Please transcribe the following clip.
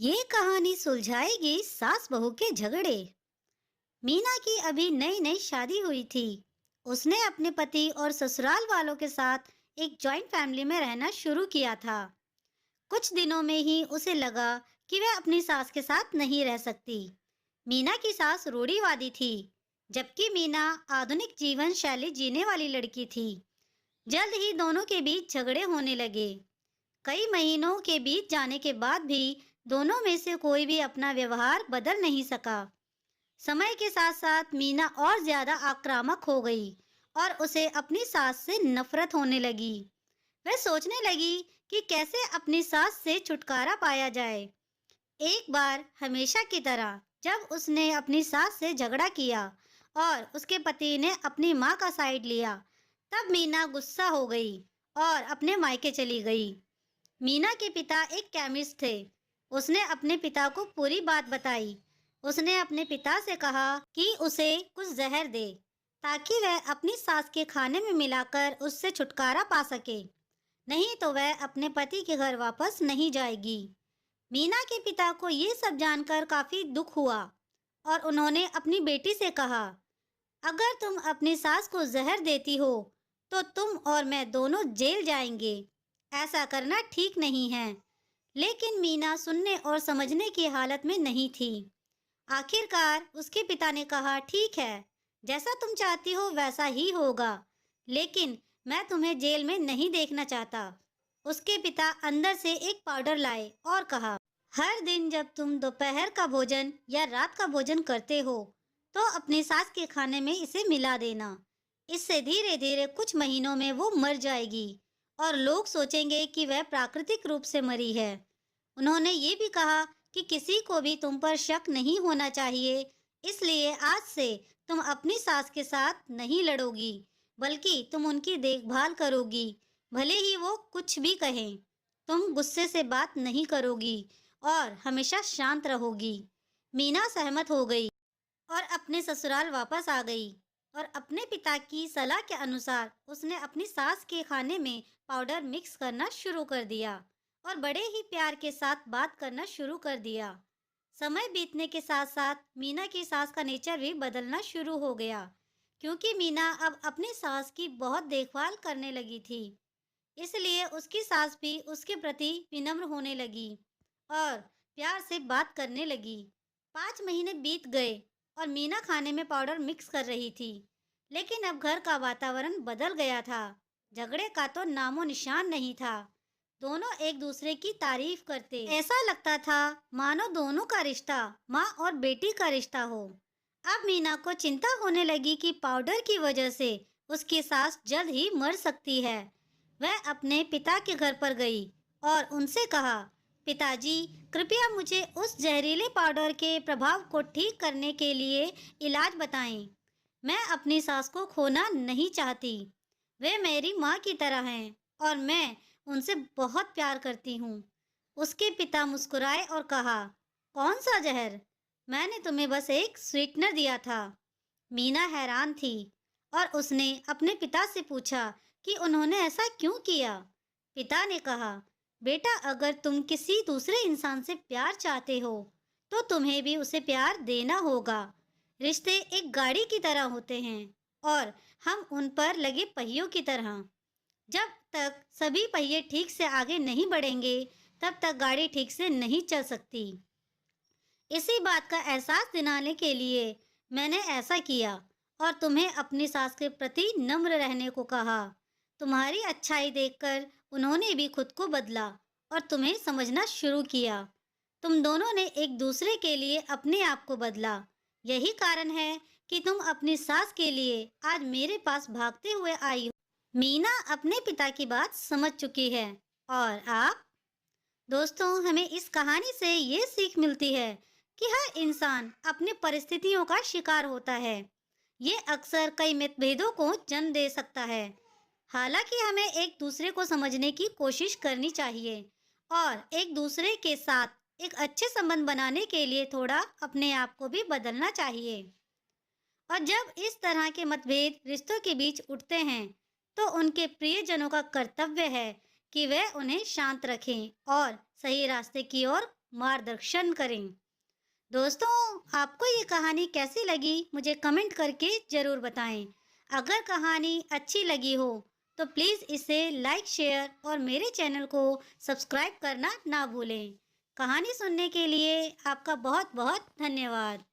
ये कहानी सुलझाएगी सास बहू के झगड़े। मीना की अभी नई नई शादी हुई थी। उसने अपने पति और ससुराल वालों के साथ एक जॉइंट फैमिली में रहना शुरू किया था। कुछ दिनों में ही उसे लगा कि वह अपनी सास के साथ नहीं रह सकती। मीना की सास रूढ़िवादी थी, जबकि मीना आधुनिक जीवन शैली जीने वाली लड़की थी। जल्द ही दोनों के बीच झगड़े होने लगे। कई महीनों के बीत जाने के बाद भी दोनों में से कोई भी अपना व्यवहार बदल नहीं सका। समय के साथ साथ मीना और ज्यादा आक्रामक हो गई और उसे अपनी सास से नफरत होने लगी। वह सोचने लगी कि कैसे अपनी सास से छुटकारा पाया जाए। एक बार हमेशा की तरह जब उसने अपनी सास से झगड़ा किया और उसके पति ने अपनी माँ का साइड लिया, तब मीना गुस्सा हो गई और अपने मायके चली गई। मीना के पिता एक केमिस्ट थे। उसने अपने पिता को पूरी बात बताई। उसने अपने पिता से कहा कि उसे कुछ जहर दे, ताकि वह अपनी सास के खाने में मिलाकर उससे छुटकारा पा सके। नहीं तो वह अपने पति के घर वापस नहीं जाएगी। मीना के पिता को ये सब जानकर काफी दुख हुआ और उन्होंने अपनी बेटी से कहा, अगर तुम अपनी सास को जहर देती हो, तो तुम और मैं दोनों जेल जाएंगे। ऐसा करना ठीक नहीं है। लेकिन मीना सुनने और समझने की हालत में नहीं थी। आखिरकार उसके पिता ने कहा, ठीक है, जैसा तुम चाहती हो वैसा ही होगा, लेकिन मैं तुम्हें जेल में नहीं देखना चाहता। उसके पिता अंदर से एक पाउडर लाए और कहा, हर दिन जब तुम दोपहर का भोजन या रात का भोजन करते हो, तो अपनी सास के खाने में इसे मिला देना। इससे धीरे धीरे कुछ महीनों में वो मर जाएगी और लोग सोचेंगे कि वह प्राकृतिक रूप से मरी है। उन्होंने ये भी कहा कि किसी को भी तुम पर शक नहीं होना चाहिए, इसलिए आज से तुम अपनी सास के साथ नहीं लड़ोगी, बल्कि तुम उनकी देखभाल करोगी। भले ही वो कुछ भी कहें, तुम गुस्से से बात नहीं करोगी और हमेशा शांत रहोगी। मीना सहमत हो गई और अपने ससुराल वापस आ गई और अपने पिता की सलाह के अनुसार उसने अपनी सास के खाने में पाउडर मिक्स करना शुरू कर दिया और बड़े ही प्यार के साथ बात करना शुरू कर दिया। समय बीतने के साथ साथ मीना की सास का नेचर भी बदलना शुरू हो गया, क्योंकि मीना अब अपनी सास की बहुत देखभाल करने लगी थी। इसलिए उसकी सास भी उसके प्रति विनम्र होने लगी और प्यार से बात करने लगी। 5 महीने बीत गए और मीना खाने में पाउडर मिक्स कर रही थी, लेकिन अब घर का वातावरण बदल गया था। झगड़े का तो नामो निशान नहीं था। दोनों एक दूसरे की तारीफ करते, ऐसा लगता था मानो दोनों का रिश्ता माँ और बेटी का रिश्ता हो। अब मीना को चिंता होने लगी कि पाउडर की वजह से उसकी सास जल्द ही मर सकती है। वह अपने पिता के घर पर गई और उनसे कहा, पिताजी, कृपया मुझे उस जहरीले पाउडर के प्रभाव को ठीक करने के लिए इलाज बताएं। मैं अपनी सास को खोना नहीं चाहती। वे मेरी माँ की तरह हैं और मैं उनसे बहुत प्यार करती हूँ। उसके पिता मुस्कुराए और कहा, कौन सा जहर? मैंने तुम्हें बस एक स्वीटनर दिया था। मीना हैरान थी और उसने अपने पिता से पूछा कि उन्होंने ऐसा क्यों किया। पिता ने कहा, बेटा, अगर तुम किसी दूसरे इंसान से प्यार चाहते हो, तो तुम्हें भी उसे प्यार देना होगा। रिश्ते एक गाड़ी की तरह होते हैं और हम उन पर लगे पहियों की तरह। जब तक सभी पहिए ठीक से आगे नहीं बढ़ेंगे, तब तक गाड़ी ठीक से नहीं चल सकती। इसी बात का एहसास दिलाने के लिए मैंने ऐसा किया और तुम्हें अपनी सास के प्रति नम्र रहने को कहा। तुम्हारी अच्छाई देखकर उन्होंने भी खुद को बदला और तुम्हें समझना शुरू किया। तुम दोनों ने एक दूसरे के लिए अपने आप को बदला। यही कारण है कि तुम अपनी सास के लिए आज मेरे पास भागते हुए आई हो। मीना अपने पिता की बात समझ चुकी है। और आप दोस्तों, हमें इस कहानी से ये सीख मिलती है कि हर इंसान अपनी परिस्थितियों का शिकार होता है। ये अक्सर कई मतभेदों को जन्म दे सकता है। हालांकि हमें एक दूसरे को समझने की कोशिश करनी चाहिए और एक दूसरे के साथ एक अच्छे संबंध बनाने के लिए थोड़ा अपने आप को भी बदलना चाहिए। और जब इस तरह के मतभेद रिश्तों के बीच उठते हैं, तो उनके प्रियजनों का कर्तव्य है कि वे उन्हें शांत रखें और सही रास्ते की ओर मार्गदर्शन करें। दोस्तों, आपको ये कहानी कैसी लगी मुझे कमेंट करके ज़रूर बताएं। अगर कहानी अच्छी लगी हो तो प्लीज़ इसे लाइक, शेयर और मेरे चैनल को सब्सक्राइब करना ना भूलें। कहानी सुनने के लिए आपका बहुत बहुत धन्यवाद।